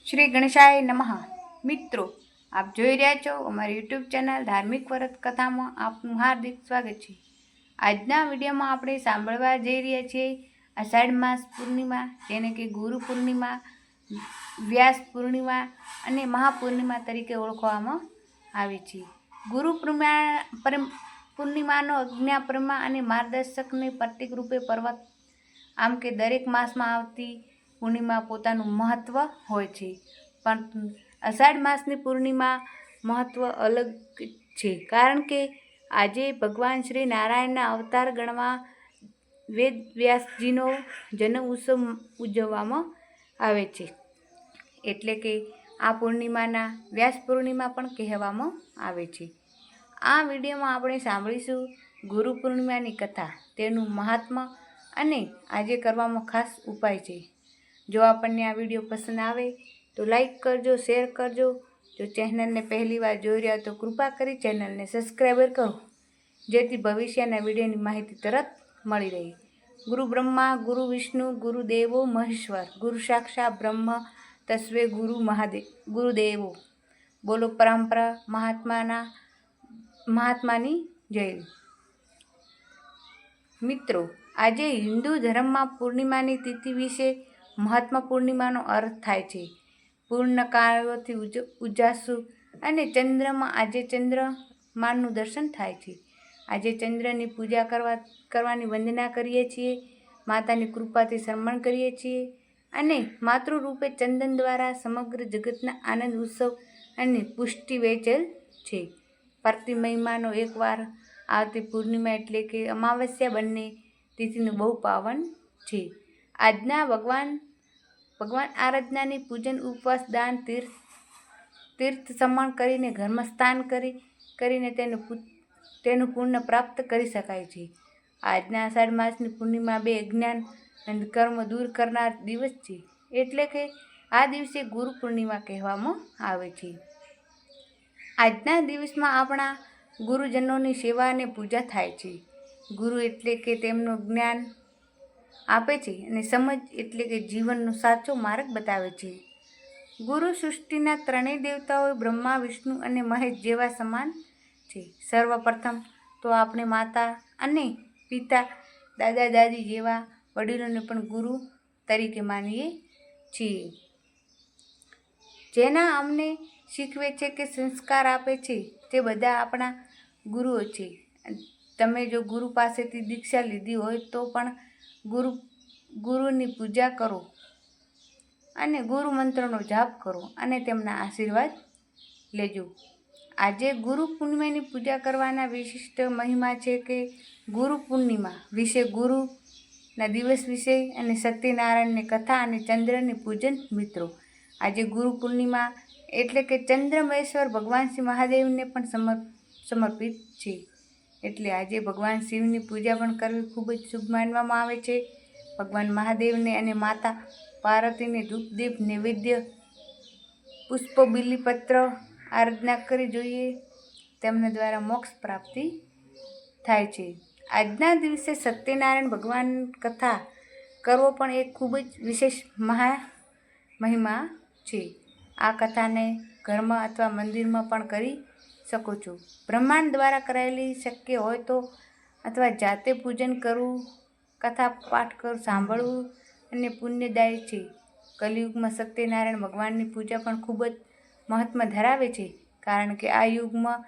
શ્રી ગણેશાય નમઃ। મિત્રો, આપ જોઈ રહ્યા છો અમારી યુટ્યુબ ચેનલ ધાર્મિક વ્રત કથામાં આપનું હાર્દિક સ્વાગત છે। આજના વિડીયોમાં આપણે સાંભળવા જઈ રહ્યા છીએ અષાઢ માસ પૂર્ણિમા, જેને કે ગુરુ પૂર્ણિમા, વ્યાસ પૂર્ણિમા અને મહાપૂર્ણિમા તરીકે ઓળખવામાં આવે છે। ગુરુ પૂર્ણિમાનો આજ્ઞાપરમા અને માર્ગદર્શકને પ્રતીક રૂપે પર્વત આમ કે દરેક માસમાં આવતી પૂર્ણિમા પોતાનું મહત્વ હોય છે, પણ અષાઢ માસની પૂર્ણિમા મહત્વ અલગ છે, કારણ કે આજે ભગવાન શ્રી નારાયણના અવતાર ગણવા વેદ વ્યાસજીનો જન્મ ઉત્સવ ઉજવવામાં આવે છે, એટલે કે આ પૂર્ણિમાના વ્યાસ પૂર્ણિમા પણ કહેવામાં આવે છે। આ વિડીયોમાં આપણે સાંભળીશું ગુરુ પૂર્ણિમાની કથા, તેનું મહાત્મ્ય અને આજે કરવામાં ખાસ ઉપાય છે। જો આપણને આ વિડીયો પસંદ આવે તો લાઈક કરજો, શેર કરજો। જો ચેનલને પહેલી વાર જોઈ રહ્યા તો કૃપા કરી ચેનલને સબસ્ક્રાઈબર કરો, જેથી ભવિષ્યના વિડીયોની માહિતી તરત મળી રહે। ગુરુ બ્રહ્મા ગુરુ વિષ્ણુ ગુરુ દેવો મહેશ્વર, ગુરુ સાક્ષાત બ્રહ્મ તસ્મે ગુરુદેવો। બોલો પરંપરા મહાત્માની જય। મિત્રો, આજે હિન્દુ ધર્મમાં પૂર્ણિમાની તિથિ વિશે મહાત્મા પૂર્ણિમાનો અર્થ થાય છે પૂર્ણ કાર્યોથી ઉજાસુ અને ચંદ્રમાં આજે ચંદ્રમાનું દર્શન થાય છે। આજે ચંદ્રની પૂજા કરવાની વંદના કરીએ છીએ, માતાની કૃપાથી સન્માન કરીએ છીએ અને માતૃરૂપે ચંદન દ્વારા સમગ્ર જગતના આનંદ ઉત્સવ અને પુષ્ટિ વહેંચેલ છે। પ્રતિ મહિનાનો એકવાર આવતી પૂર્ણિમા એટલે કે અમાવસ્યા બંને તિથિનું બહુ પાવન છે। આજના ભગવાન આરાધનાની પૂજન, ઉપવાસ, દાન, તીર્થ સ્નાન કરીને ઘરમાં સ્નાન કરીને તેનું પુણ્ય પ્રાપ્ત કરી શકાય છે। આજના અષાઢ માસની પૂર્ણિમા બે અજ્ઞાન અને કર્મ દૂર કરનાર દિવસ છે, એટલે કે આ દિવસે ગુરુ પૂર્ણિમા કહેવામાં આવે છે। આજના દિવસમાં આપણા ગુરુજનોની સેવા અને પૂજા થાય છે। ગુરુ એટલે કે તેમનું જ્ઞાન આપે છે અને સમજ એટલે કે જીવનનો સાચો માર્ગ બતાવે છે। ગુરુ સૃષ્ટિના ત્રણેય દેવતાઓ બ્રહ્મા, વિષ્ણુ અને મહેશ જેવા સમાન છે। સર્વપ્રથમ તો આપણે માતા અને પિતા, દાદા દાદી જેવા વડીલોને પણ ગુરુ તરીકે માનીએ છીએ, જેના અમને શીખવે છે કે સંસ્કાર આપે છે, તે બધા આપણા ગુરુઓ છે। તમે જો ગુરુ પાસેથી દીક્ષા લીધી હોય તો પણ ગુરુની પૂજા કરો અને ગુરુ મંત્રનો જાપ કરો અને તેમના આશીર્વાદ લેજો। આજે ગુરુ પૂર્ણિમાની પૂજા કરવાના વિશિષ્ટ મહિમા છે કે ગુરુ પૂર્ણિમા વિશે, ગુરુના દિવસ વિશે અને સત્યનારાયણની કથા અને ચંદ્રની પૂજન। મિત્રો, આજે ગુરુ પૂર્ણિમા એટલે કે ચંદ્રમેશ્વર ભગવાન શ્રી મહાદેવને પણ સમર્પિત છે, એટલે આજે ભગવાન શિવની પૂજા પણ કરવી ખૂબ જ શુભ માનવામાં આવે છે। ભગવાન મહાદેવને અને માતા પાર્વતીને ધૂપ દીપ નૈવેદ્ય, પુષ્પ, બીલીપત્ર આરાધના કરવી જોઈએ, તેમના દ્વારા મોક્ષ પ્રાપ્તિ થાય છે। આજના દિવસે સત્યનારાયણ ભગવાન કથા કરવો પણ એક ખૂબ જ વિશેષ મહિમા છે। આ કથાને ઘરમાં અથવા મંદિરમાં પણ કરી શકો છો। બ્રહ્માંડ દ્વારા કરાયેલી શક્ય હોય તો, અથવા જાતે પૂજન કરવું, કથા પાઠ સાંભળવું અને પુણ્યદાયી છે। કલિયુગમાં સત્યનારાયણ ભગવાનની પૂજા પણ ખૂબ જ મહત્વ ધરાવે છે, કારણ કે આ યુગમાં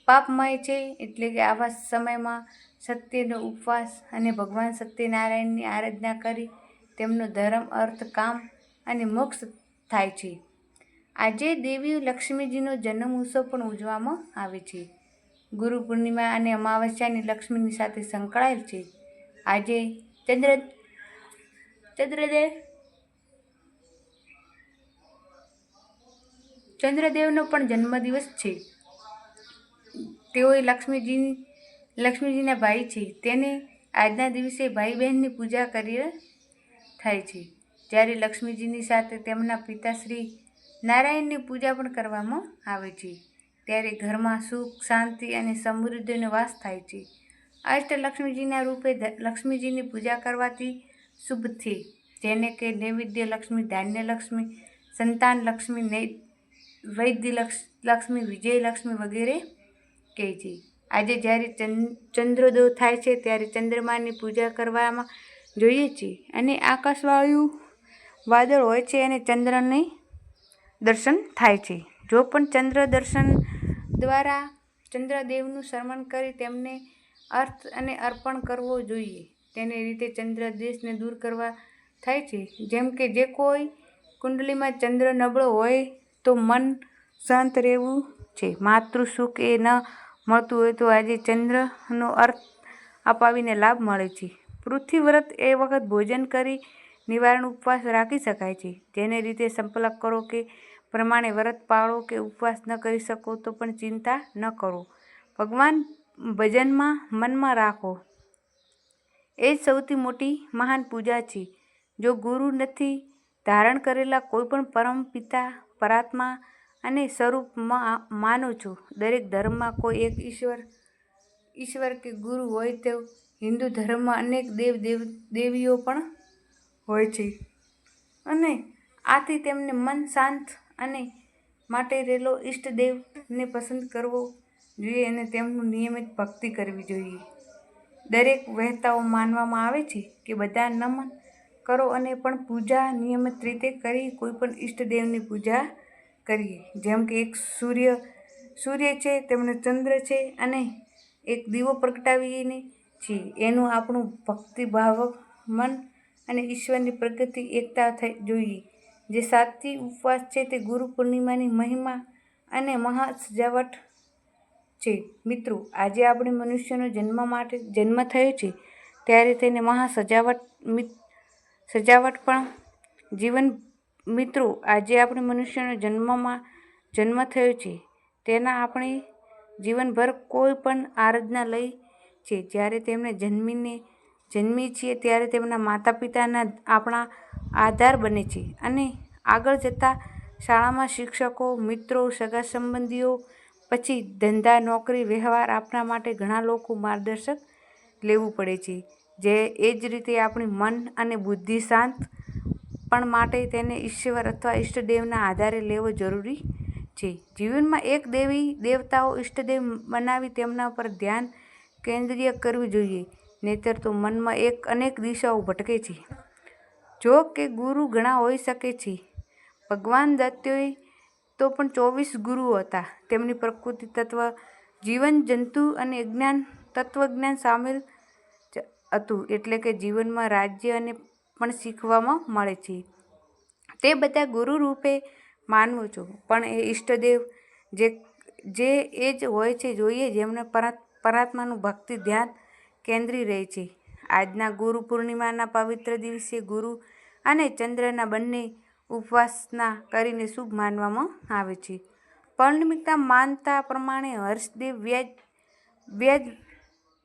પાપમય છે, એટલે કે આવા સમયમાં સત્યનો ઉપવાસ અને ભગવાન સત્યનારાયણની આરાધના કરી તેમનો ધર્મ, અર્થ, કામ અને મોક્ષ થાય છે। આજે દેવી લક્ષ્મીજીનો જન્મ ઉત્સવ પણ ઉજવવામાં આવે છે। ગુરુ પૂર્ણિમા અને અમાવસ્યાની લક્ષ્મીની સાથે સંકળાયેલ છે। આજે ચંદ્રદેવનો પણ જન્મદિવસ છે। તેઓ લક્ષ્મીજીના ભાઈ છે, તેને આજના દિવસે ભાઈ બહેનની પૂજા થાય છે, જ્યારે લક્ષ્મીજીની સાથે તેમના પિતા શ્રી નારાયણની પૂજા પણ કરવામાં આવે છે, ત્યારે ઘરમાં સુખ, શાંતિ અને સમૃદ્ધિનો વાસ થાય છે। અષ્ટલક્ષ્મીજીના રૂપે લક્ષ્મીજીની પૂજા કરવાથી શુભ છે, જેને કે નૈવેદ્ય લક્ષ્મી, ધાન્ય લક્ષ્મી, સંતાન લક્ષ્મી, વૈદ્ય લક્ષ્મી, વિજયલક્ષ્મી વગેરે કહે છે. આજે જ્યારે ચંદ્રોદય થાય છે ત્યારે ચંદ્રમાની પૂજા કરવામાં જોઈએ છીએ અને આકાશવાળું વાદળ હોય છે અને ચંદ્રને દર્શન થાય છે. જો પણ ચંદ્ર દર્શન દ્વારા ચંદ્રદેવનું સ્મરણ કરી તેમને અર્થ અને અર્પણ કરવો જોઈએ. તેને રીતે ચંદ્ર દેશને દૂર કરવા થાય છે. જેમ કે જે કોઈ કુંડલીમાં ચંદ્ર નબળો હોય તો મન શાંત રહેવું છે. માતૃ સુખ એ ન મળતું હોય તો આજે ચંદ્રનો અર્થ અપાવીને લાભ મળે છે. પૃથ્વી વ્રત એ વખત ભોજન કરી નિવારણ ઉપવાસ રાખી શકાય છે. જેને રીતે સંકલ્પ કરો કે પ્રમાણે વ્રત પાળો કે ઉપવાસ ન કરી શકો તો પણ ચિંતા ન કરો. ભગવાન ભજનમાં મનમાં રાખો. એ જ સૌથી મોટી મહાન પૂજા છે. જો ગુરુ નથી ધારણ કરેલા કોઈ પણ પરમ પિતા પરાત્મા અને સ્વરૂપ માનો છો. દરેક ધર્મમાં કોઈ એક ઈશ્વર કે ગુરુ હોય તો હિન્દુ ધર્મમાં અનેક દેવીઓ પણ હોય છે અને આથી તેમને મન શાંત અને માટે રહેલો ઈષ્ટદેવને પસંદ કરવો જોઈએ અને તેમનું નિયમિત ભક્તિ કરવી જોઈએ. દરેક વહેતાઓ માનવામાં આવે છે કે બધા નમન કરો અને પણ પૂજા નિયમિત રીતે કરી કોઈ પણ ઈષ્ટદેવની પૂજા કરીએ. જેમ કે એક સૂર્ય છે, તેમને ચંદ્ર છે અને એક દીવો પ્રગટાવીને છીએ. એનું આપણું ભક્તિભાવ મન અને ઈશ્વરની પ્રગતિ એકતા થઈ જોઈએ. જે સાચી ઉપવાસ છે તે ગુરુ પૂર્ણિમાની મહિમા અને મહા સજાવટ છે. મિત્રો, આજે આપણે મનુષ્યનો જન્મ થયો છે ત્યારે તેને મહા સજાવટ પણ જીવન. મિત્રો, આજે આપણે મનુષ્યનો જન્મ થયો છે તેના આપણે જીવનભર કોઈ પણ આરાધના લઈ છે. જ્યારે તેમને જન્મીએ છીએ ત્યારે તેમના માતા પિતાના આપણા આધાર બને છે અને આગળ જતા શાળામાં શિક્ષકો, મિત્રો, સગા સંબંધીઓ, પછી ધંધા, નોકરી, વ્યવહાર આપણા માટે ઘણા લોકો માર્ગદર્શક લેવું પડે છે. એ જ રીતે આપણી મન અને બુદ્ધિ શાંત પણ માટે તેને ઈશ્વર અથવા ઈષ્ટદેવના આધારે લેવો જરૂરી છે. જીવનમાં એક દેવી દેવતાઓ ઈષ્ટદેવ બનાવી તેમના પર ધ્યાન કેન્દ્રિય કરવું જોઈએ. નહીંતર તો મનમાં અનેક દિશાઓ ભટકે છે. જો કે ગુરુ ઘણા હોઈ શકે છે. ભગવાન દત્તોએ તો પણ 24 ગુરુઓ હતા. તેમની પ્રકૃતિ તત્વ, જીવન, જંતુ અને તત્વજ્ઞાન સામેલ હતું. એટલે કે જીવનમાં રાજ્ય અને પણ શીખવામાં મળે છે. તે બધા ગુરુ રૂપે માનવો છો. પણ એ ઈષ્ટદેવ જે એ જ હોય છે જોઈએ જેમને પરમાત્માનું ભક્તિ ધ્યાન કેન્દ્રિત રહે છે. આજના ગુરુ પૂર્ણિમાના પવિત્ર દિવસે ગુરુ અને ચંદ્રના બંને ઉપાસના કરીને શુભ માનવામાં આવે છે. પૌરાણિક માન્યતા પ્રમાણે હર્ષદેવ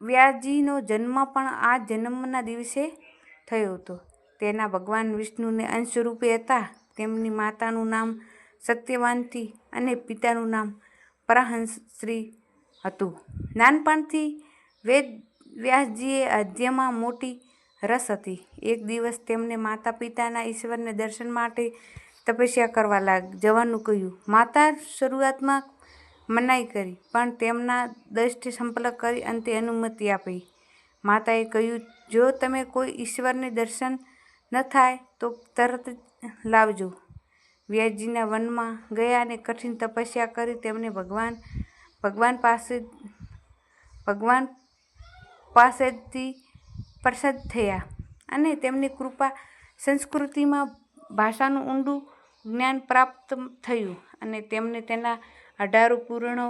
વ્યાસજીનો જન્મ પણ આ જન્મના દિવસે થયો હતો. તેના ભગવાન વિષ્ણુને અંશ રૂપે હતા. તેમની માતાનું નામ સત્યવાનથી અને પિતાનું નામ પરાહંસશ્રી હતું. નાનપણથી વ્યાસજીએ અધ્યયનમાં મોટી રસ હતી. એક દિવસ તેમને માતા પિતાના ઈશ્વરને દર્શન માટે તપસ્યા કરવા જવાનું કહ્યું. માતા શરૂઆતમાં મનાઈ કરી પણ તેમના દ્રષ્ટિ સંપર્ક કરી અંતે અનુમતિ આપી. માતાએ કહ્યું, જો તમે કોઈ ઈશ્વરને દર્શન ન થાય તો તરત જ લાવજો. વ્યાસજીના વનમાં ગયા અને કઠિન તપસ્યા કરી તેમને ભગવાન પાસેથી પ્રસાદ થયા અને તેમની કૃપા સંસ્કૃતિમાં ભાષાનું ઊંડું જ્ઞાન પ્રાપ્ત થયું અને તેમને તેના 18 પુરાણો,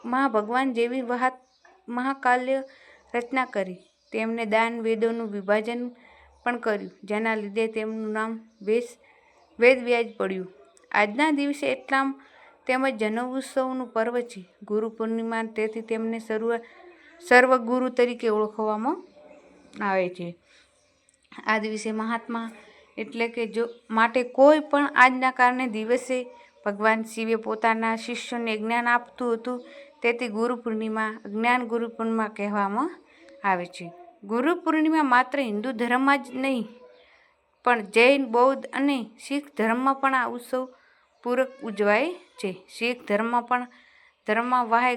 મહાભગવાન જેવી મહાકાવ્ય રચના કરી. તેમણે દાન વેદોનું વિભાજન પણ કર્યું, જેના લીધે તેમનું નામ વેદવ્યાસ પડ્યું. આજના દિવસે એટલામ તેમજ જન્મોત્સવનું પર્વ છે. ગુરુ પૂર્ણિમા, તેથી તેમને સર્વગુરુ તરીકે ઓળખવામાં આવે છે. આ દિવસે મહાત્મા એટલે કે માટે કોઈ પણ આજના કારણે દિવસે ભગવાન શિવે પોતાના શિષ્યોને જ્ઞાન આપતું હતું. તેથી ગુરુ પૂર્ણિમા જ્ઞાન ગુરુ પૂર્ણિમા કહેવામાં આવે છે. ગુરુ પૂર્ણિમા માત્ર હિન્દુ ધર્મમાં જ નહીં પણ જૈન, બૌદ્ધ અને શીખ ધર્મમાં પણ આ ઉત્સવ પૂરક ઉજવાય છે. શીખ ધર્મમાં વાહે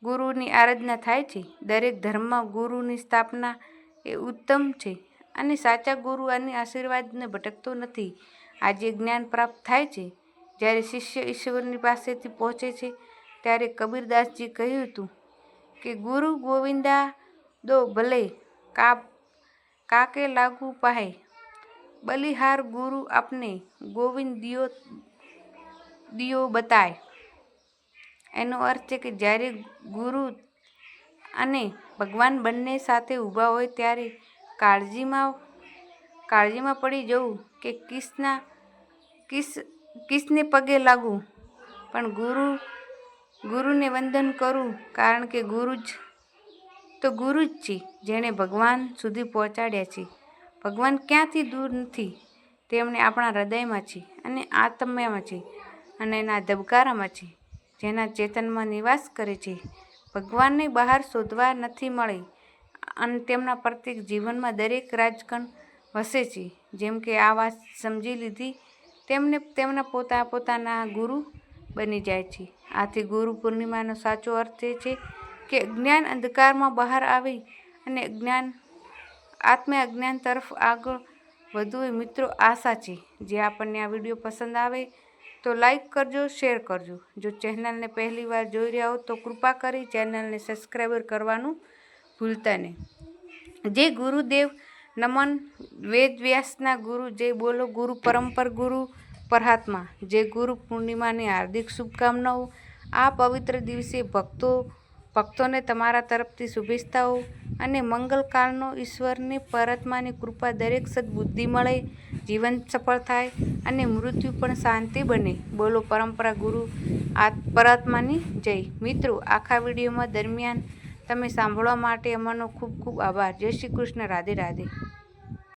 ગુરુની આરાધના થાય છે. દરેક ધર્મમાં ગુરુની સ્થાપના એ ઉત્તમ છે અને સાચા ગુરુ આની આશીર્વાદને ભટકતો નથી. આજે જ્ઞાન પ્રાપ્ત થાય છે જ્યારે શિષ્ય ઈશ્વરની પાસેથી પહોંચે છે. ત્યારે કબીરદાસજી કહ્યું હતું કે ગુરુ ગોવિંદા દો ભલે કાકે લાગુ પાહે, બલિહાર ગુરુ આપને ગોવિંદ દિયો બતાય. એનો અર્થ છે કે જ્યારે ગુરુ અને ભગવાન બંને સાથે ઊભા હોય ત્યારે કાળજીમાં પડી જવું કે કિસને પગે લાગવું, પણ ગુરુને વંદન કરવું, કારણ કે ગુરુ જ છે જેણે ભગવાન સુધી પહોંચાડ્યા છે. ભગવાન ક્યાંથી દૂર નથી, તેમણે આપણા હૃદયમાં છે અને આત્મામાં છે અને એના ધબકારામાં છે, જેના ચેતનમાં નિવાસ કરે છે. ભગવાનને બહાર શોધવા નથી મળે અને તેમના પ્રત્યેક જીવનમાં દરેક રાજકણ વસે છે. જેમ કે આ વાત સમજી લીધી તેમને તેમના પોતાના ગુરુ બની જાય છે. આથી ગુરુ પૂર્ણિમાનો સાચો અર્થ એ છે કે અજ્ઞાન અંધકારમાં બહાર આવી અને અજ્ઞાન તરફ આગળ વધવું. મિત્રો, આશા છે જે આપણને આ વિડીયો પસંદ આવે તો લાઈક કરજો, શેર કરજો. જો ચેનલને પહેલી વાર જોઈ રહ્યા હો તો કૃપા કરી ચેનલને સબસ્ક્રાઈબર કરવાનું ભૂલતા નહીં. જય ગુરુદેવ, નમન. વેદવ્યાસના ગુરુ, જય બોલો ગુરુ પરંપર ગુરુ પરાત્મા. જય ગુરુ પૂર્ણિમાની હાર્દિક શુભકામનાઓ. આ પવિત્ર દિવસે ભક્તોને તમારા તરફથી શુભેચ્છાઓ અને મંગલકાળનો ઈશ્વરની પરમાત્માની કૃપા દરેક સદબુદ્ધિ મળે, જીવન સફળ થાય અને મૃત્યુ પણ શાંતિ બને. બોલો પરંપરા ગુરુ પરાત્માની જય. મિત્રો, આખા વિડીયોમાં દરમિયાન તમે સાંભળવા માટે અમારો ખૂબ ખૂબ આભાર. જય શ્રી કૃષ્ણ. રાધે રાધે.